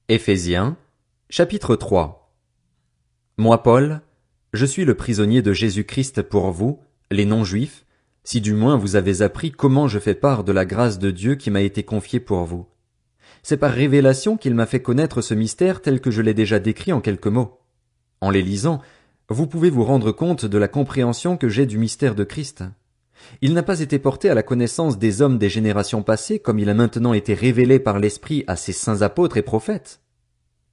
Éphésiens, chapitre 3. Moi Paul, je suis le prisonnier de Jésus-Christ pour vous, les non-juifs, si du moins vous avez appris comment je fais part de la grâce de Dieu qui m'a été confiée pour vous. C'est par révélation qu'il m'a fait connaître ce mystère tel que je l'ai déjà décrit en quelques mots. En les lisant, vous pouvez vous rendre compte de la compréhension que j'ai du mystère de Christ. Il n'a pas été porté à la connaissance des hommes des générations passées comme il a maintenant été révélé par l'Esprit à ses saints apôtres et prophètes.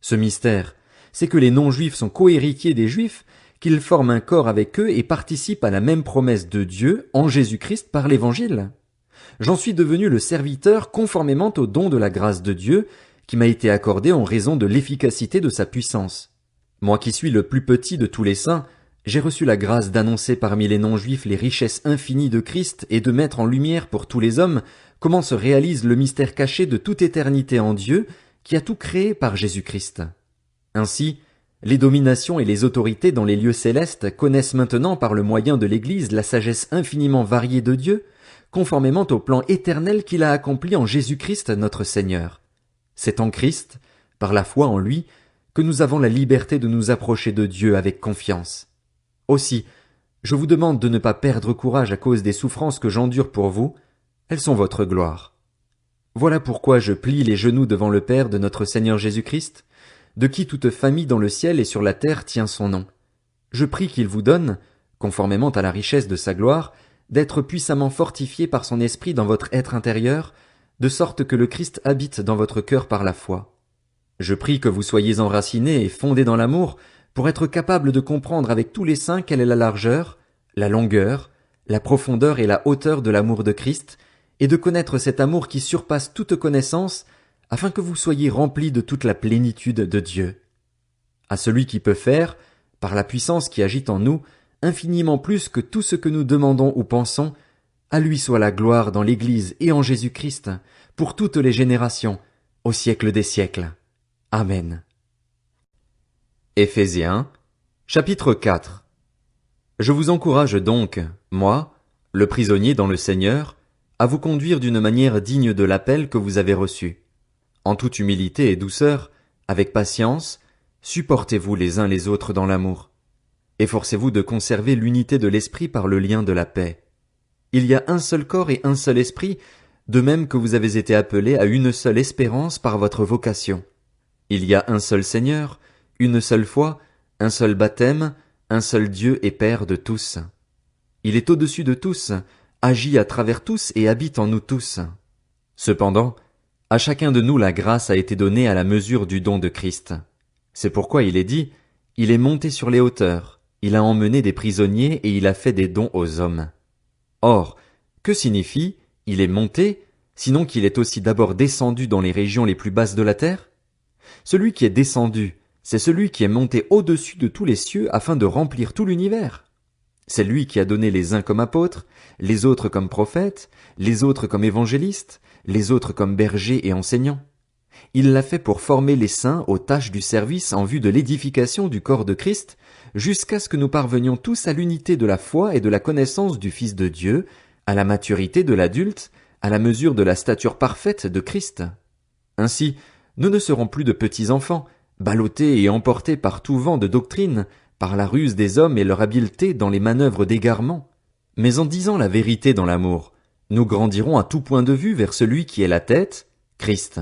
Ce mystère, c'est que les non-juifs sont cohéritiers des juifs, qu'ils forment un corps avec eux et participent à la même promesse de Dieu en Jésus-Christ par l'Évangile. J'en suis devenu le serviteur conformément au don de la grâce de Dieu qui m'a été accordé en raison de l'efficacité de sa puissance. Moi qui suis le plus petit de tous les saints, j'ai reçu la grâce d'annoncer parmi les non-juifs les richesses infinies de Christ et de mettre en lumière pour tous les hommes comment se réalise le mystère caché de toute éternité en Dieu qui a tout créé par Jésus-Christ. Ainsi, les dominations et les autorités dans les lieux célestes connaissent maintenant par le moyen de l'Église la sagesse infiniment variée de Dieu, conformément au plan éternel qu'il a accompli en Jésus-Christ notre Seigneur. C'est en Christ, par la foi en lui, que nous avons la liberté de nous approcher de Dieu avec confiance. Aussi, je vous demande de ne pas perdre courage à cause des souffrances que j'endure pour vous, elles sont votre gloire. Voilà pourquoi je plie les genoux devant le Père de notre Seigneur Jésus-Christ, de qui toute famille dans le ciel et sur la terre tient son nom. Je prie qu'il vous donne, conformément à la richesse de sa gloire, d'être puissamment fortifié par son esprit dans votre être intérieur, de sorte que le Christ habite dans votre cœur par la foi. Je prie que vous soyez enracinés et fondés dans l'amour, pour être capable de comprendre avec tous les saints quelle est la largeur, la longueur, la profondeur et la hauteur de l'amour de Christ, et de connaître cet amour qui surpasse toute connaissance, afin que vous soyez remplis de toute la plénitude de Dieu. À celui qui peut faire, par la puissance qui agit en nous, infiniment plus que tout ce que nous demandons ou pensons, à lui soit la gloire dans l'Église et en Jésus-Christ, pour toutes les générations, au siècle des siècles. Amen. Éphésiens, chapitre 4. Je vous encourage donc, moi, le prisonnier dans le Seigneur, à vous conduire d'une manière digne de l'appel que vous avez reçu. En toute humilité et douceur, avec patience, supportez-vous les uns les autres dans l'amour. Efforcez-vous de conserver l'unité de l'esprit par le lien de la paix. Il y a un seul corps et un seul esprit, de même que vous avez été appelés à une seule espérance par votre vocation. Il y a un seul Seigneur, une seule foi, un seul baptême, un seul Dieu et Père de tous. Il est au-dessus de tous, agit à travers tous et habite en nous tous. Cependant, à chacun de nous la grâce a été donnée à la mesure du don de Christ. C'est pourquoi il est dit, il est monté sur les hauteurs, il a emmené des prisonniers et il a fait des dons aux hommes. Or, que signifie il est monté, sinon qu'il est aussi d'abord descendu dans les régions les plus basses de la terre? Celui qui est descendu, c'est celui qui est monté au-dessus de tous les cieux afin de remplir tout l'univers. C'est lui qui a donné les uns comme apôtres, les autres comme prophètes, les autres comme évangélistes, les autres comme bergers et enseignants. Il l'a fait pour former les saints aux tâches du service en vue de l'édification du corps de Christ, jusqu'à ce que nous parvenions tous à l'unité de la foi et de la connaissance du Fils de Dieu, à la maturité de l'adulte, à la mesure de la stature parfaite de Christ. Ainsi, nous ne serons plus de petits enfants, ballottés et emportés par tout vent de doctrine, par la ruse des hommes et leur habileté dans les manœuvres d'égarement. Mais en disant la vérité dans l'amour, nous grandirons à tout point de vue vers celui qui est la tête, Christ.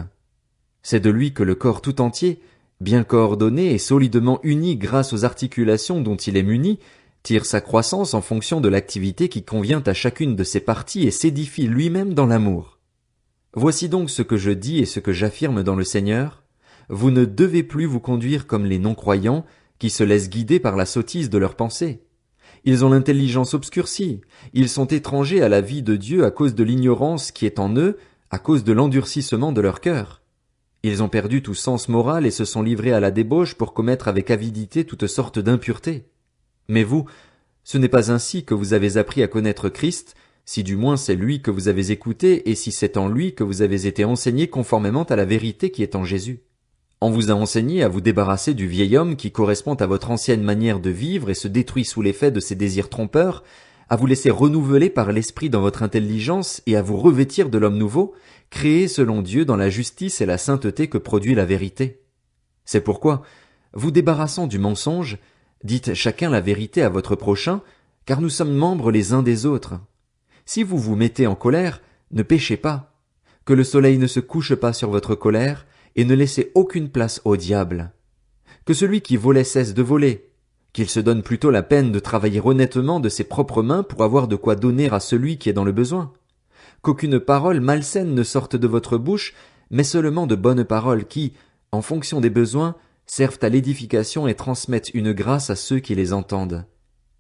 C'est de lui que le corps tout entier, bien coordonné et solidement uni grâce aux articulations dont il est muni, tire sa croissance en fonction de l'activité qui convient à chacune de ses parties et s'édifie lui-même dans l'amour. Voici donc ce que je dis et ce que j'affirme dans le Seigneur. Vous ne devez plus vous conduire comme les non-croyants qui se laissent guider par la sottise de leurs pensées. Ils ont l'intelligence obscurcie, ils sont étrangers à la vie de Dieu à cause de l'ignorance qui est en eux, à cause de l'endurcissement de leur cœur. Ils ont perdu tout sens moral et se sont livrés à la débauche pour commettre avec avidité toutes sortes d'impuretés. Mais vous, ce n'est pas ainsi que vous avez appris à connaître Christ, si du moins c'est lui que vous avez écouté et si c'est en lui que vous avez été enseigné conformément à la vérité qui est en Jésus. On vous a enseigné à vous débarrasser du vieil homme qui correspond à votre ancienne manière de vivre et se détruit sous l'effet de ses désirs trompeurs, à vous laisser renouveler par l'esprit dans votre intelligence et à vous revêtir de l'homme nouveau, créé selon Dieu dans la justice et la sainteté que produit la vérité. C'est pourquoi, vous débarrassant du mensonge, dites chacun la vérité à votre prochain, car nous sommes membres les uns des autres. Si vous vous mettez en colère, ne péchez pas. Que le soleil ne se couche pas sur votre colère, et ne laissez aucune place au diable. Que celui qui volait cesse de voler, qu'il se donne plutôt la peine de travailler honnêtement de ses propres mains pour avoir de quoi donner à celui qui est dans le besoin. Qu'aucune parole malsaine ne sorte de votre bouche, mais seulement de bonnes paroles qui, en fonction des besoins, servent à l'édification et transmettent une grâce à ceux qui les entendent.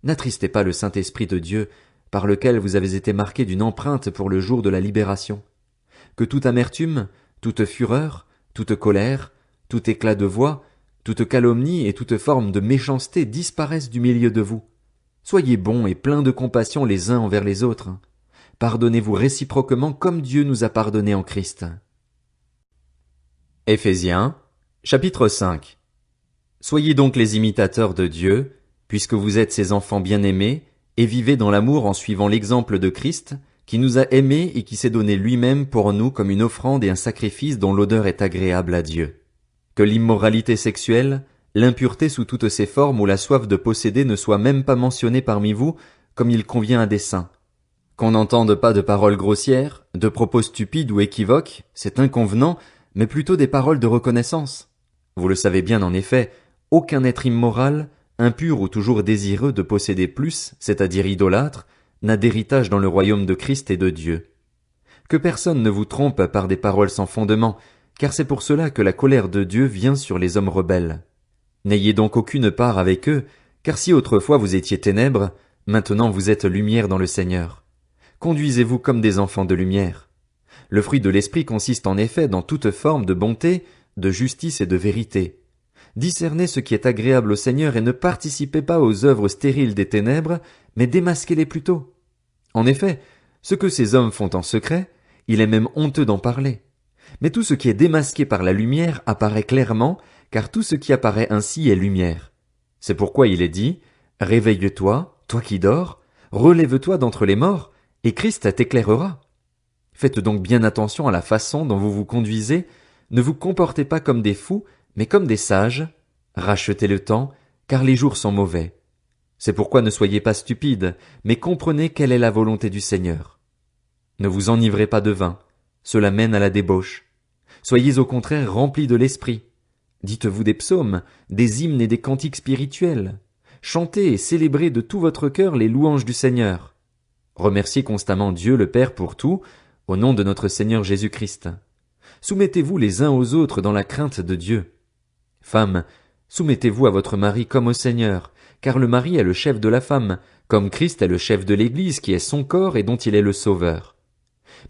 N'attristez pas le Saint-Esprit de Dieu, par lequel vous avez été marqués d'une empreinte pour le jour de la libération. Que toute amertume, toute fureur, toute colère, tout éclat de voix, toute calomnie et toute forme de méchanceté disparaissent du milieu de vous. Soyez bons et pleins de compassion les uns envers les autres. Pardonnez-vous réciproquement comme Dieu nous a pardonné en Christ. Éphésiens, chapitre 5. Soyez donc les imitateurs de Dieu, puisque vous êtes ses enfants bien-aimés, et vivez dans l'amour en suivant l'exemple de Christ, qui nous a aimés et qui s'est donné lui-même pour nous comme une offrande et un sacrifice dont l'odeur est agréable à Dieu. Que l'immoralité sexuelle, l'impureté sous toutes ses formes ou la soif de posséder ne soient même pas mentionnées parmi vous, comme il convient à des saints. Qu'on n'entende pas de paroles grossières, de propos stupides ou équivoques, c'est inconvenant, mais plutôt des paroles de reconnaissance. Vous le savez bien en effet, aucun être immoral, impur ou toujours désireux de posséder plus, c'est-à-dire idolâtre, n'a d'héritage dans le royaume de Christ et de Dieu. Que personne ne vous trompe par des paroles sans fondement, car c'est pour cela que la colère de Dieu vient sur les hommes rebelles. N'ayez donc aucune part avec eux, car si autrefois vous étiez ténèbres, maintenant vous êtes lumière dans le Seigneur. Conduisez-vous comme des enfants de lumière. Le fruit de l'esprit consiste en effet dans toute forme de bonté, de justice et de vérité. Discernez ce qui est agréable au Seigneur et ne participez pas aux œuvres stériles des ténèbres, mais démasquez-les plutôt. En effet, ce que ces hommes font en secret, il est même honteux d'en parler. Mais tout ce qui est démasqué par la lumière apparaît clairement, car tout ce qui apparaît ainsi est lumière. C'est pourquoi il est dit, « Réveille-toi, toi qui dors, relève-toi d'entre les morts, et Christ t'éclairera. » Faites donc bien attention à la façon dont vous vous conduisez, ne vous comportez pas comme des fous, mais comme des sages, rachetez le temps, car les jours sont mauvais. C'est pourquoi ne soyez pas stupides, mais comprenez quelle est la volonté du Seigneur. Ne vous enivrez pas de vin, cela mène à la débauche. Soyez au contraire remplis de l'esprit. Dites-vous des psaumes, des hymnes et des cantiques spirituels. Chantez et célébrez de tout votre cœur les louanges du Seigneur. Remerciez constamment Dieu le Père pour tout, au nom de notre Seigneur Jésus-Christ. Soumettez-vous les uns aux autres dans la crainte de Dieu. Femmes, soumettez-vous à votre mari comme au Seigneur, car le mari est le chef de la femme, comme Christ est le chef de l'Église qui est son corps et dont il est le sauveur.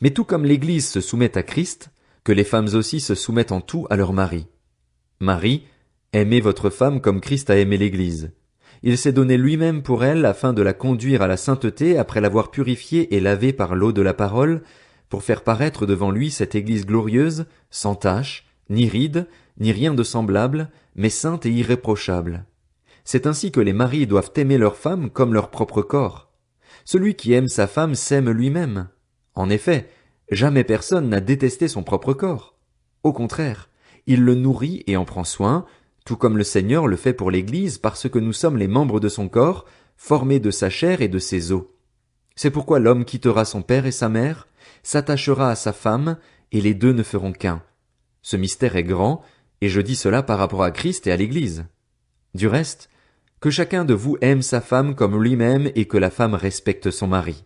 Mais tout comme l'Église se soumet à Christ, que les femmes aussi se soumettent en tout à leur mari. Marie, aimez votre femme comme Christ a aimé l'Église. Il s'est donné lui-même pour elle afin de la conduire à la sainteté après l'avoir purifiée et lavée par l'eau de la parole, pour faire paraître devant lui cette Église glorieuse, sans tache, ni ride, ni rien de semblable, mais sainte et irréprochable. C'est ainsi que les maris doivent aimer leur femme comme leur propre corps. Celui qui aime sa femme s'aime lui-même. En effet, jamais personne n'a détesté son propre corps. Au contraire, il le nourrit et en prend soin, tout comme le Seigneur le fait pour l'Église parce que nous sommes les membres de son corps, formés de sa chair et de ses os. C'est pourquoi l'homme quittera son père et sa mère, s'attachera à sa femme, et les deux ne feront qu'un. Ce mystère est grand, et je dis cela par rapport à Christ et à l'Église. Du reste, que chacun de vous aime sa femme comme lui-même et que la femme respecte son mari.